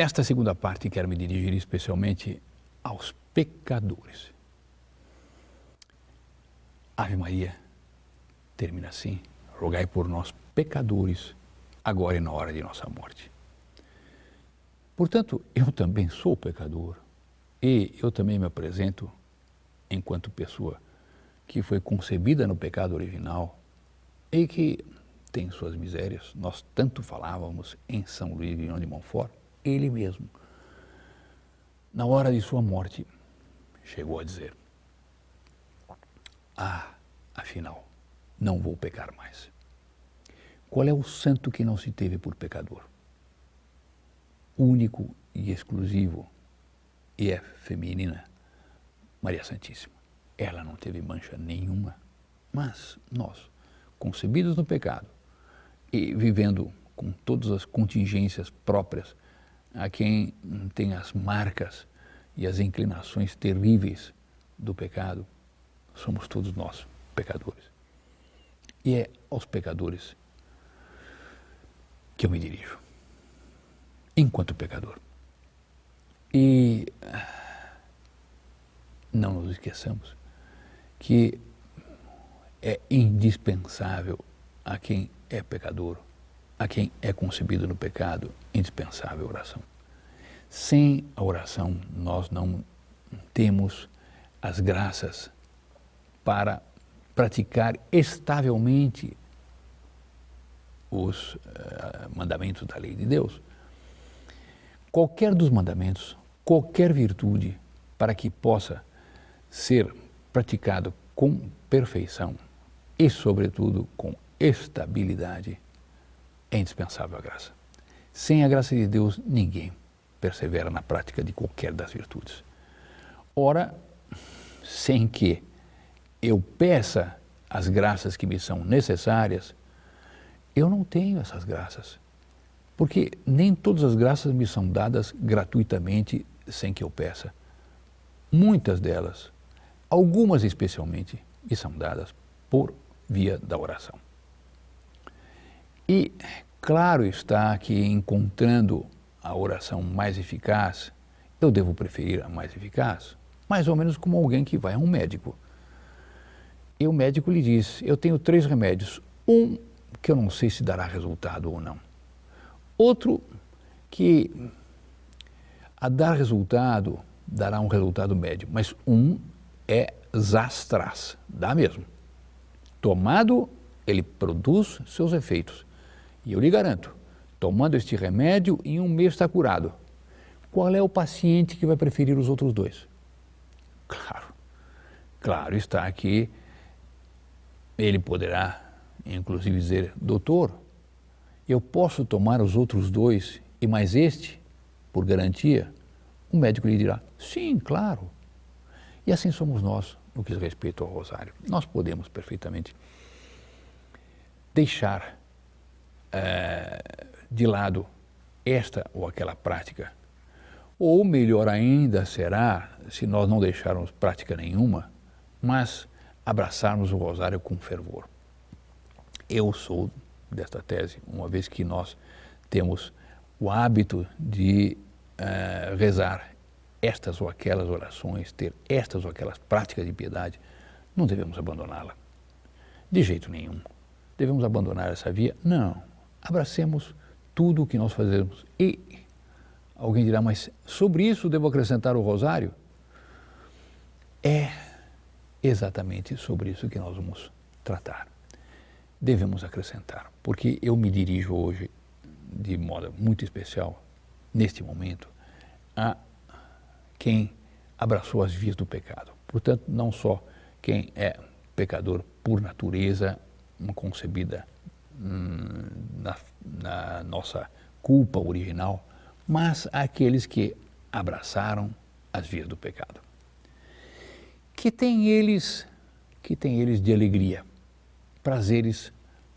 Nesta segunda parte, quero me dirigir especialmente aos pecadores. Ave Maria termina assim: rogai por nós, pecadores, agora e na hora de nossa morte. Portanto, eu também sou pecador e eu também me apresento enquanto pessoa que foi concebida no pecado original e que tem suas misérias. Nós tanto falávamos em São Luís Guignon de Montfort, ele mesmo, na hora de sua morte, chegou a dizer: afinal, não vou pecar mais. Qual é o santo que não se teve por pecador? Único e exclusivo, e é feminina, Maria Santíssima. Ela não teve mancha nenhuma, mas nós, concebidos no pecado e vivendo com todas as contingências próprias a quem tem as marcas e as inclinações terríveis do pecado, somos todos nós pecadores. E é aos pecadores que eu me dirijo, enquanto pecador. E não nos esqueçamos que é indispensável a quem é pecador, a quem é concebido no pecado, indispensável a oração. Sem a oração, nós não temos as graças para praticar estavelmente os mandamentos da lei de Deus. Qualquer dos mandamentos, qualquer virtude, para que possa ser praticado com perfeição e, sobretudo, com estabilidade, é indispensável a graça. Sem a graça de Deus, ninguém persevera na prática de qualquer das virtudes. Ora, sem que eu peça as graças que me são necessárias, eu não tenho essas graças. Porque nem todas as graças me são dadas gratuitamente sem que eu peça. Muitas delas, algumas especialmente, me são dadas por via da oração. E claro está que, encontrando a oração mais eficaz, eu devo preferir a mais eficaz, mais ou menos como alguém que vai a um médico. E o médico lhe diz: eu tenho 3 remédios, um que eu não sei se dará resultado ou não. Outro que, a dar resultado, dará um resultado médio, mas um é zastras, dá mesmo. Tomado, ele produz seus efeitos. E eu lhe garanto, tomando este remédio, em 1 mês está curado. Qual é o paciente que vai preferir os outros 2? Claro está que ele poderá, inclusive, dizer: doutor, eu posso tomar os outros 2 e mais este, por garantia? O médico lhe dirá: sim, claro. E assim somos nós no que diz respeito ao rosário. Nós podemos perfeitamente deixar de lado esta ou aquela prática. Ou melhor ainda será se nós não deixarmos prática nenhuma, mas abraçarmos o rosário com fervor. Eu sou desta tese, uma vez que nós temos o hábito de rezar estas ou aquelas orações, ter estas ou aquelas práticas de piedade, não devemos abandoná-la. De jeito nenhum. Devemos abandonar essa via? Não. Abracemos tudo o que nós fazemos. E alguém dirá: mas sobre isso devo acrescentar o rosário? É exatamente sobre isso que nós vamos tratar. Devemos acrescentar, porque eu me dirijo hoje, de modo muito especial, neste momento, a quem abraçou as vias do pecado. Portanto, não só quem é pecador por natureza, concebida na nossa culpa original, mas aqueles que abraçaram as vias do pecado. Que tem eles de alegria, prazeres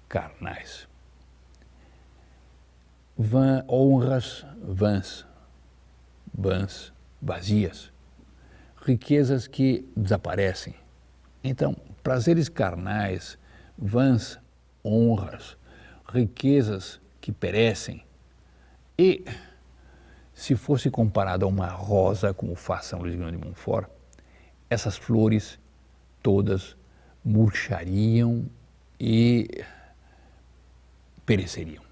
carnais, honras vãs, vazias, riquezas que desaparecem. Então, prazeres carnais, vãs honras, riquezas que perecem. E se fosse comparado a uma rosa, como faz São Luís Grande de Montfort, essas flores todas murchariam e pereceriam.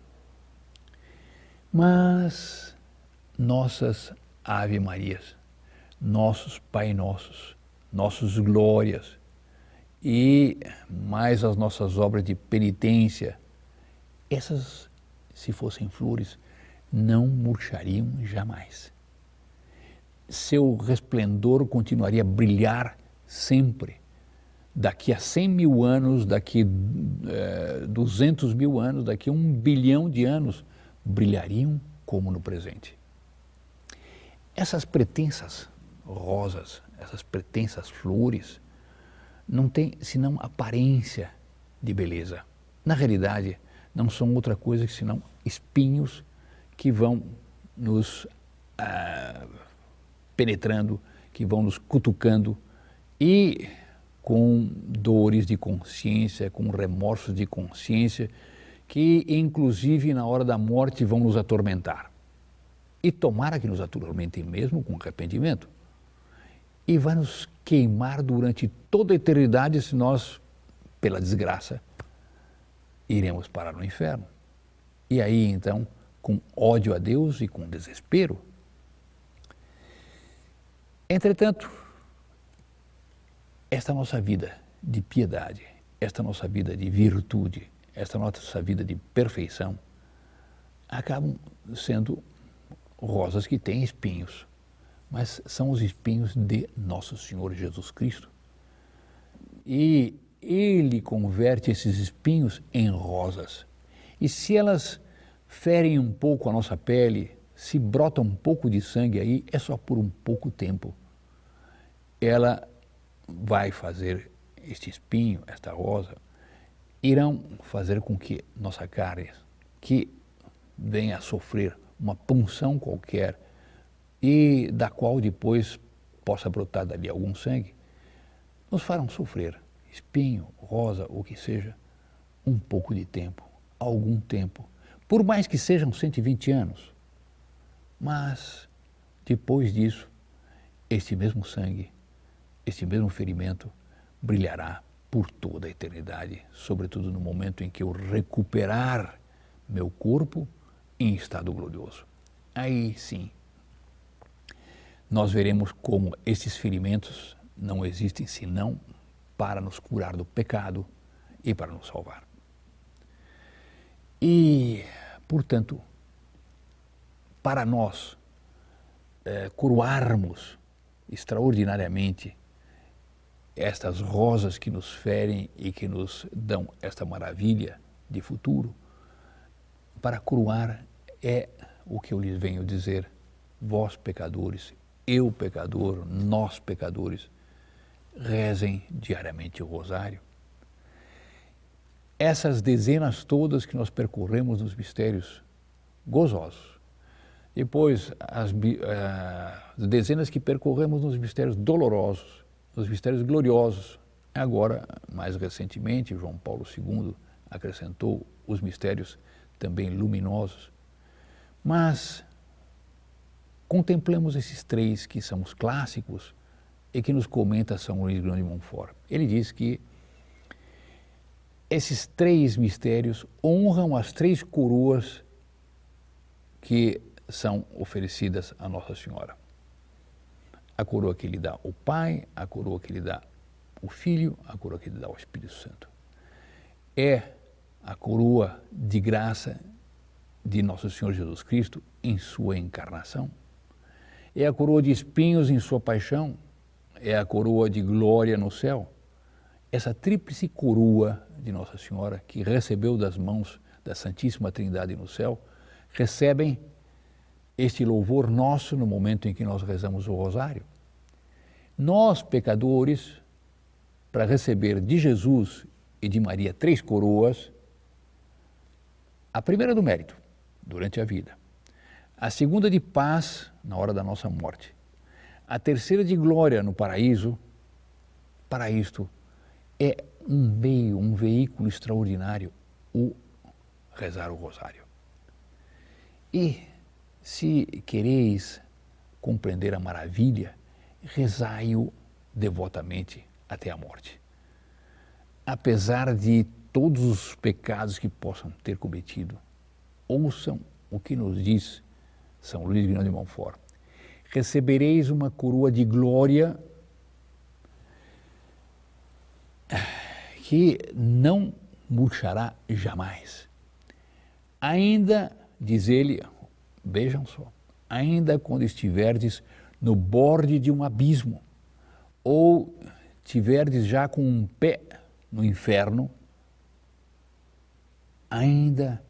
Mas nossas Ave Marias, nossos Pai Nossos, nossos glórias e mais as nossas obras de penitência, essas, se fossem flores, não murchariam jamais. Seu resplendor continuaria a brilhar sempre. Daqui a 100 mil anos, daqui 200 mil anos, daqui a 1 bilhão de anos, brilhariam como no presente. Essas pretensas rosas, essas pretensas flores, não têm senão aparência de beleza. Na realidade, não são outra coisa que senão espinhos que vão nos penetrando, que vão nos cutucando e com dores de consciência, com remorsos de consciência, que inclusive na hora da morte vão nos atormentar. E tomara que nos atormentem mesmo com arrependimento. E vai nos queimar durante toda a eternidade se nós, pela desgraça, iremos parar no inferno. E aí então, com ódio a Deus e com desespero. Entretanto, esta nossa vida de piedade, esta nossa vida de virtude, esta nossa vida de perfeição, acabam sendo rosas que têm espinhos, mas são os espinhos de Nosso Senhor Jesus Cristo. E Ele converte esses espinhos em rosas. E se elas ferem um pouco a nossa pele, se brota um pouco de sangue aí, é só por um pouco tempo. Ela vai fazer este espinho, esta rosa, irão fazer com que nossa carne, que venha a sofrer uma punção qualquer e da qual depois possa brotar dali algum sangue, nos farão sofrer, espinho, rosa, o que seja, um pouco de tempo, algum tempo, por mais que sejam 120 anos. Mas, depois disso, este mesmo sangue, este mesmo ferimento, brilhará por toda a eternidade, sobretudo no momento em que eu recuperar meu corpo em estado glorioso. Aí sim, nós veremos como esses ferimentos não existem senão para nos curar do pecado e para nos salvar. E, portanto, para nós coroarmos extraordinariamente estas rosas que nos ferem e que nos dão esta maravilha de futuro, para coroar é o que eu lhes venho dizer, vós pecadores, eu pecador, nós pecadores, rezem diariamente o rosário. Essas dezenas todas que nós percorremos nos mistérios gozosos, depois as dezenas que percorremos nos mistérios dolorosos, nos mistérios gloriosos. Agora, mais recentemente, João Paulo II acrescentou os mistérios também luminosos. Mas contemplemos esses três que são os clássicos e que nos comenta São Luís Grande de Montfort. Ele diz que esses três mistérios honram as três coroas que são oferecidas a Nossa Senhora. A coroa que lhe dá o Pai, a coroa que lhe dá o Filho, a coroa que lhe dá o Espírito Santo. É a coroa de graça de Nosso Senhor Jesus Cristo em sua encarnação. É a coroa de espinhos em sua paixão. É a coroa de glória no céu. Essa tríplice coroa de Nossa Senhora, que recebeu das mãos da Santíssima Trindade no céu, recebem este louvor nosso no momento em que nós rezamos o rosário. Nós, pecadores, para receber de Jesus e de Maria três coroas, a primeira do mérito, durante a vida, a segunda de paz na hora da nossa morte, a terceira de glória no paraíso, para isto é um meio, um veículo extraordinário, o rezar o rosário. E Se quereis compreender a maravilha, rezai-o devotamente até a morte. Apesar de todos os pecados que possam ter cometido, ouçam o que nos diz São Luís Grignion de Montfort. Recebereis uma coroa de glória que não murchará jamais. Ainda, diz ele, vejam só, ainda quando estiverdes no borde de um abismo, ou tiverdes já com um pé no inferno, ainda,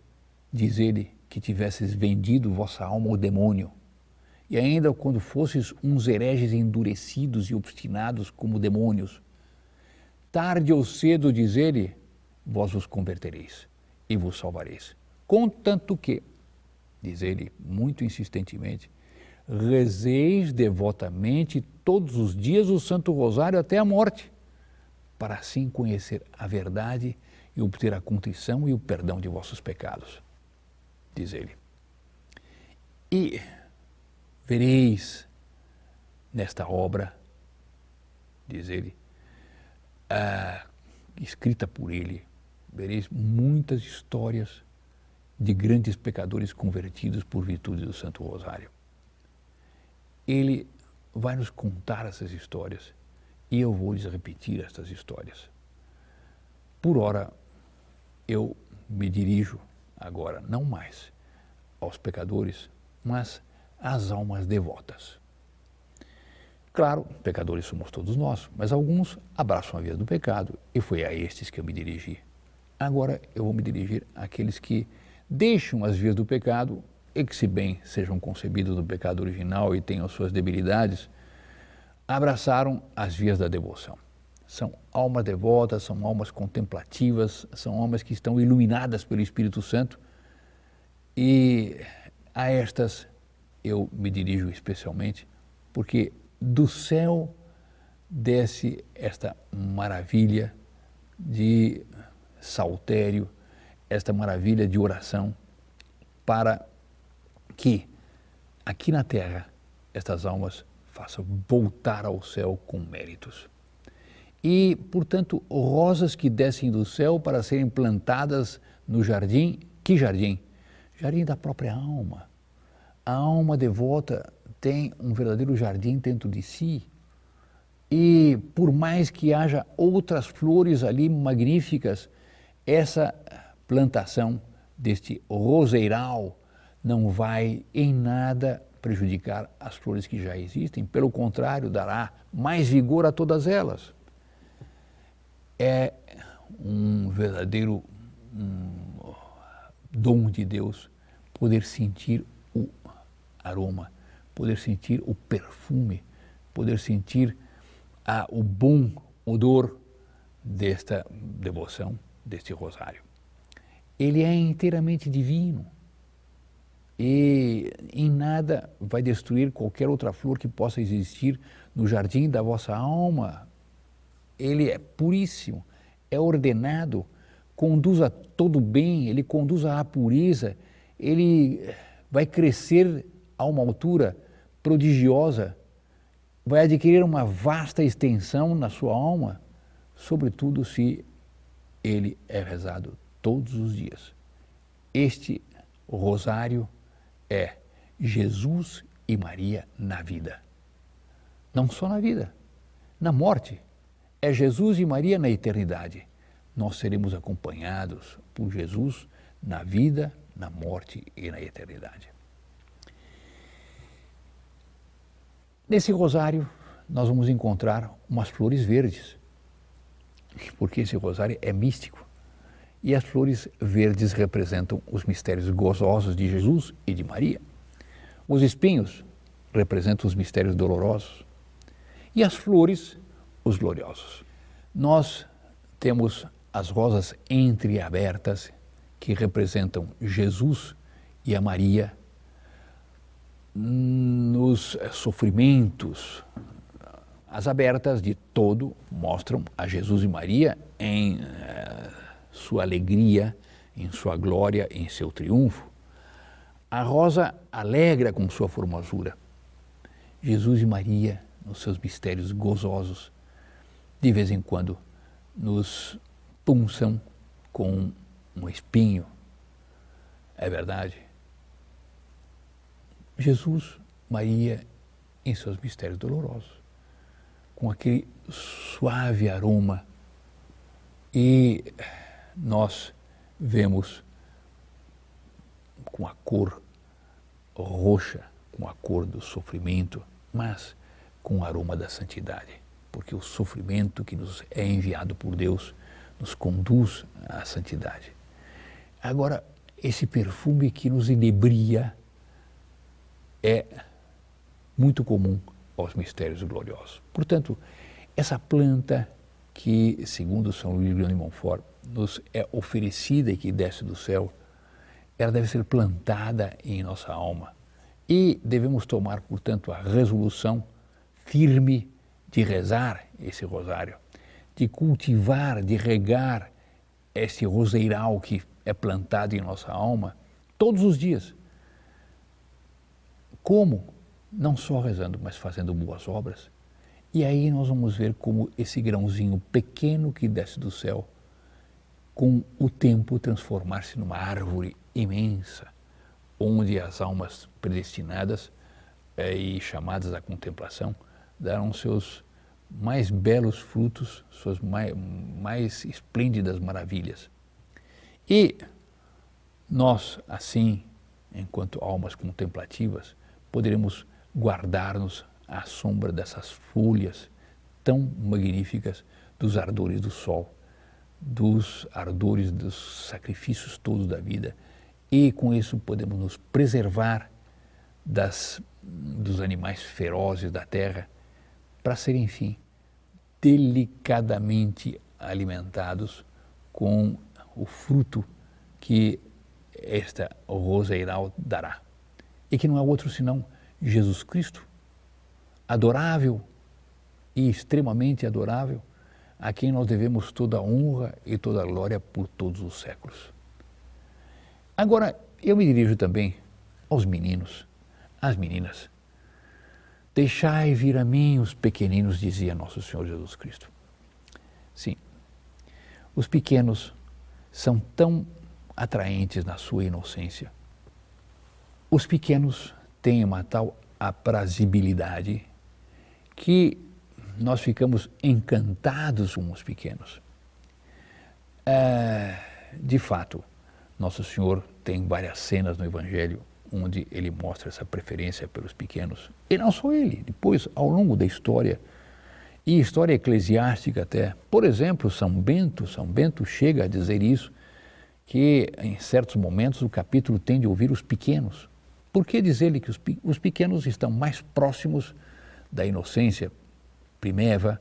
diz ele, que tivesses vendido vossa alma ao demônio, e ainda quando fosses uns hereges endurecidos e obstinados como demônios, tarde ou cedo, diz ele, vós vos convertereis e vos salvareis. Contanto que, diz ele muito insistentemente, rezeis devotamente todos os dias o Santo Rosário até a morte, para assim conhecer a verdade e obter a contrição e o perdão de vossos pecados, diz ele. E vereis nesta obra, diz ele, escrita por ele, vereis muitas histórias de grandes pecadores convertidos por virtude do Santo Rosário. Ele vai nos contar essas histórias e eu vou lhes repetir estas histórias. Por ora, eu me dirijo agora não mais aos pecadores, mas às almas devotas. Claro, pecadores somos todos nós, mas alguns abraçam a vida do pecado e foi a estes que eu me dirigi. Agora eu vou me dirigir àqueles que deixam as vias do pecado e que, se bem sejam concebidos do pecado original e tenham suas debilidades, abraçaram as vias da devoção. São almas devotas, são almas contemplativas, são almas que estão iluminadas pelo Espírito Santo e a estas eu me dirijo especialmente porque do céu desce esta maravilha de saltério, esta maravilha de oração, para que aqui na terra estas almas façam voltar ao céu com méritos. E, portanto, rosas que descem do céu para serem plantadas no jardim. Que jardim? Jardim da própria alma. A alma devota tem um verdadeiro jardim dentro de si. E por mais que haja outras flores ali magníficas, essa plantação deste roseiral não vai em nada prejudicar as flores que já existem. Pelo contrário, dará mais vigor a todas elas. É um verdadeiro dom de Deus poder sentir o aroma, poder sentir o perfume, poder sentir o bom odor desta devoção, deste rosário. Ele é inteiramente divino e em nada vai destruir qualquer outra flor que possa existir no jardim da vossa alma. Ele é puríssimo, é ordenado, conduz a todo bem, ele conduz à pureza, ele vai crescer a uma altura prodigiosa, vai adquirir uma vasta extensão na sua alma, sobretudo se ele é rezado todos os dias. Este rosário é Jesus e Maria na vida. Não só na vida, na morte. É Jesus e Maria na eternidade. Nós seremos acompanhados por Jesus na vida, na morte e na eternidade. Nesse rosário, nós vamos encontrar umas flores verdes, porque esse rosário é místico. E as flores verdes representam os mistérios gozosos de Jesus e de Maria. Os espinhos representam os mistérios dolorosos. E as flores, os gloriosos. Nós temos as rosas entreabertas, que representam Jesus e a Maria nos sofrimentos. As abertas de todo mostram a Jesus e Maria em sua alegria, em sua glória, em seu triunfo. A rosa alegra com sua formosura. Jesus e Maria, nos seus mistérios gozosos, de vez em quando nos punçam com um espinho. É verdade? Jesus, Maria, em seus mistérios dolorosos, com aquele suave aroma, e nós vemos com a cor roxa, com a cor do sofrimento, mas com o aroma da santidade, porque o sofrimento que nos é enviado por Deus nos conduz à santidade. Agora, esse perfume que nos inebria é muito comum aos mistérios gloriosos. Portanto, essa planta que, segundo São Luís de Montfort, nos é oferecida e que desce do céu, ela deve ser plantada em nossa alma. E devemos tomar, portanto, a resolução firme de rezar esse rosário, de cultivar, de regar esse roseiral que é plantado em nossa alma todos os dias. Como? Não só rezando, mas fazendo boas obras. E aí nós vamos ver como esse grãozinho pequeno que desce do céu, com o tempo transformar-se numa árvore imensa, onde as almas predestinadas e chamadas à contemplação darão seus mais belos frutos, suas mais esplêndidas maravilhas. E nós, assim, enquanto almas contemplativas, poderemos guardar-nos à sombra dessas folhas tão magníficas dos ardores do sol, dos ardores dos sacrifícios todos da vida, e com isso podemos nos preservar dos animais ferozes da terra, para serem, enfim, delicadamente alimentados com o fruto que esta roseiral dará. E que não é outro senão Jesus Cristo, adorável e extremamente adorável, a quem nós devemos toda a honra e toda a glória por todos os séculos. Agora, eu me dirijo também aos meninos, às meninas. Deixai vir a mim os pequeninos, dizia nosso Senhor Jesus Cristo. Sim, os pequenos são tão atraentes na sua inocência. Os pequenos têm uma tal aprazibilidade que nós ficamos encantados com os pequenos. De fato, nosso Senhor tem várias cenas no Evangelho onde ele mostra essa preferência pelos pequenos. E não só ele, depois, ao longo da história, e história eclesiástica até. Por exemplo, São Bento chega a dizer isso, que em certos momentos o capítulo tem de ouvir os pequenos. Por que diz ele que os pequenos estão mais próximos da inocência primeva,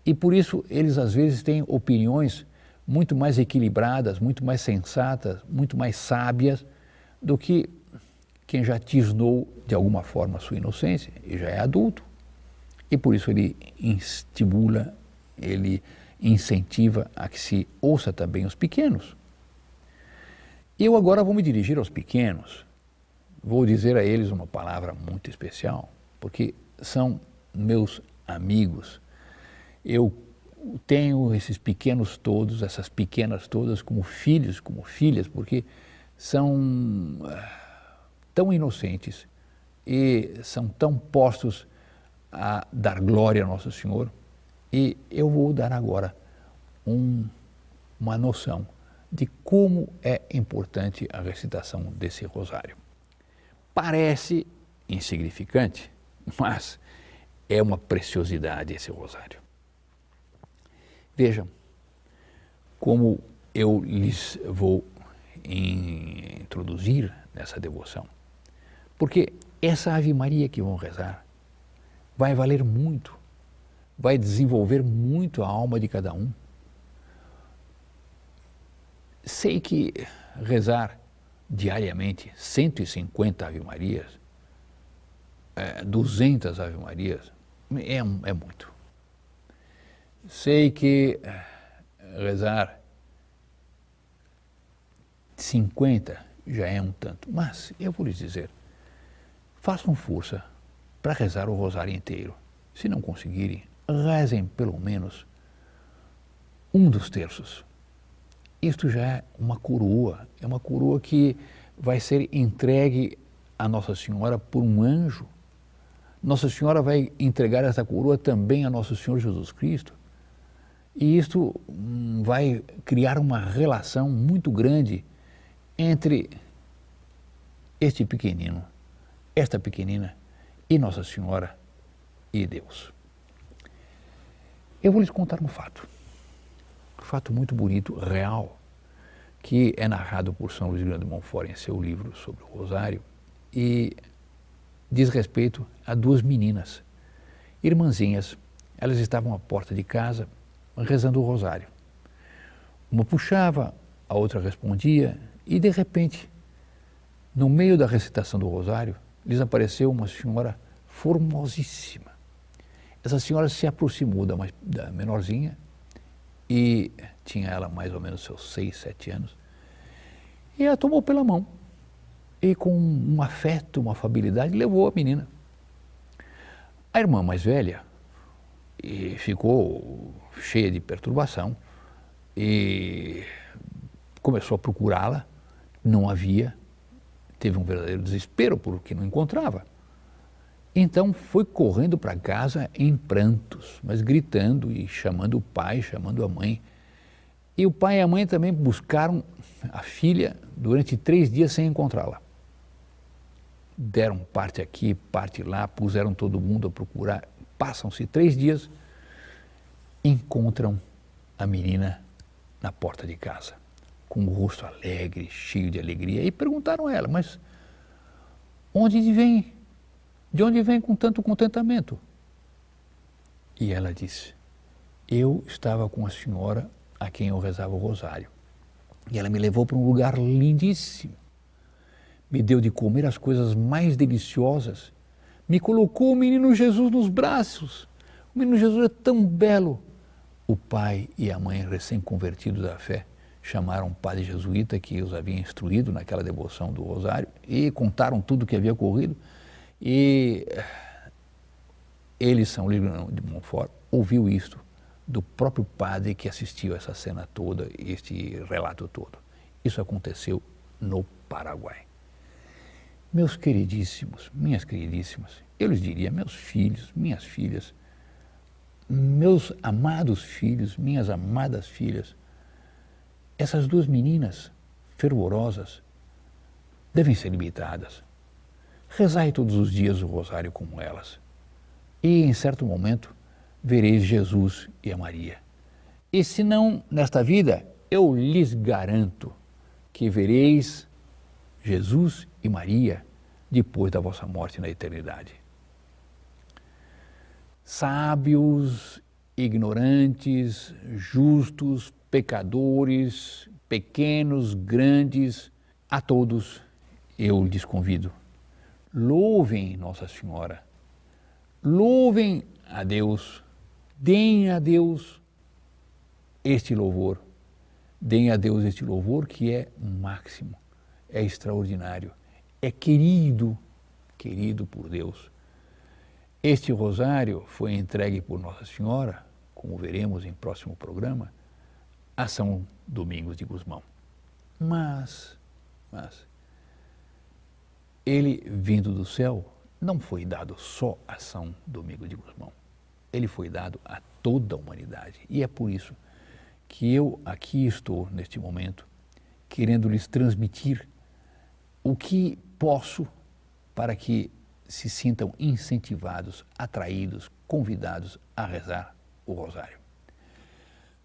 e por isso eles às vezes têm opiniões muito mais equilibradas, muito mais sensatas, muito mais sábias do que quem já tisnou de alguma forma a sua inocência e já é adulto. E por isso ele estimula, ele incentiva a que se ouça também os pequenos. Eu agora vou me dirigir aos pequenos, vou dizer a eles uma palavra muito especial, porque são meus amigos. Eu tenho esses pequenos todos, essas pequenas todas como filhos, como filhas, porque são tão inocentes e são tão postos a dar glória a Nosso Senhor. E eu vou dar agora uma noção de como é importante a recitação desse rosário. Parece insignificante, mas é uma preciosidade esse rosário. Vejam como eu lhes vou introduzir nessa devoção. Porque essa Ave Maria que vão rezar vai valer muito, vai desenvolver muito a alma de cada um. Sei que rezar diariamente 150 Ave Marias, 200 Ave Marias, é muito. Sei que rezar 50 já é um tanto. Mas eu vou lhes dizer, façam força para rezar o rosário inteiro. Se não conseguirem, rezem pelo menos um dos terços. Isto já é uma coroa que vai ser entregue a Nossa Senhora por um anjo. Nossa Senhora vai entregar essa coroa também a Nosso Senhor Jesus Cristo. E isto vai criar uma relação muito grande entre este pequenino, esta pequenina e Nossa Senhora e Deus. Eu vou lhes contar um fato muito bonito, real, que é narrado por São Luís Grande de Montfort em seu livro sobre o Rosário e diz respeito a duas meninas, irmãzinhas. Elas estavam à porta de casa rezando o Rosário. Uma puxava, a outra respondia e, de repente, no meio da recitação do Rosário, lhes apareceu uma senhora formosíssima. Essa senhora se aproximou da menorzinha e tinha ela mais ou menos seus 6, 7 anos e a tomou pela mão e com um afeto, uma afabilidade, levou a menina. A irmã mais velha ficou cheia de perturbação e começou a procurá-la, não havia, teve um verdadeiro desespero porque não encontrava. Então foi correndo para casa em prantos, mas gritando e chamando o pai, chamando a mãe. E o pai e a mãe também buscaram a filha durante 3 dias sem encontrá-la. Deram parte aqui, parte lá, puseram todo mundo a procurar. Passam-se 3 dias, encontram a menina na porta de casa, com o rosto alegre, cheio de alegria, e perguntaram a ela, mas de onde vem com tanto contentamento? E ela disse, eu estava com a senhora a quem eu rezava o rosário, e ela me levou para um lugar lindíssimo, me deu de comer as coisas mais deliciosas, me colocou o menino Jesus nos braços, o menino Jesus é tão belo. O pai e a mãe, recém-convertidos à fé, chamaram um padre jesuíta que os havia instruído naquela devoção do rosário e contaram tudo o que havia ocorrido. E ele, São Luís de Montfort, ouviu isto do próprio padre que assistiu essa cena toda, este relato todo. Isso aconteceu no Paraguai. Meus queridíssimos, minhas queridíssimas, eu lhes diria, meus filhos, minhas filhas, meus amados filhos, minhas amadas filhas, essas duas meninas fervorosas devem ser imitadas. Rezai todos os dias o rosário como elas. E, em certo momento, vereis Jesus e a Maria. E se não nesta vida, eu lhes garanto que vereis Jesus e Maria depois da vossa morte na eternidade. Sábios, ignorantes, justos, pecadores, pequenos, grandes, a todos eu lhes convido. Louvem Nossa Senhora, louvem a Deus, deem a Deus este louvor, deem a Deus este louvor que é máximo, é extraordinário, é querido por Deus. Este rosário foi entregue por Nossa Senhora, como veremos em próximo programa, a São Domingos de Gusmão. Mas ele, vindo do céu, não foi dado só a São Domingos de Gusmão. Ele foi dado a toda a humanidade. E é por isso que eu aqui estou, neste momento, querendo lhes transmitir o que posso para que se sintam incentivados, atraídos, convidados a rezar o rosário.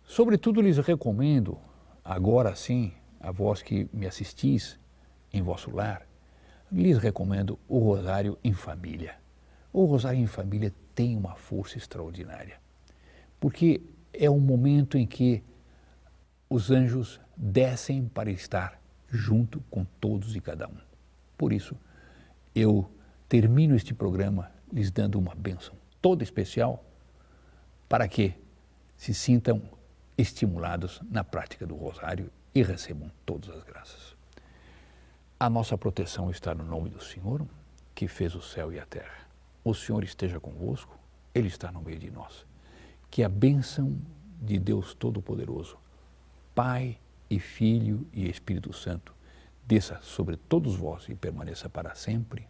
Sobretudo lhes recomendo, agora sim, a vós que me assistis em vosso lar, lhes recomendo o rosário em família. O rosário em família tem uma força extraordinária, porque é um momento em que os anjos descem para estar junto com todos e cada um. Por isso, eu termino este programa lhes dando uma bênção toda especial para que se sintam estimulados na prática do rosário e recebam todas as graças. A nossa proteção está no nome do Senhor, que fez o céu e a terra. O Senhor esteja convosco, Ele está no meio de nós. Que a bênção de Deus Todo-Poderoso, Pai e Filho e Espírito Santo, desça sobre todos vós e permaneça para sempre.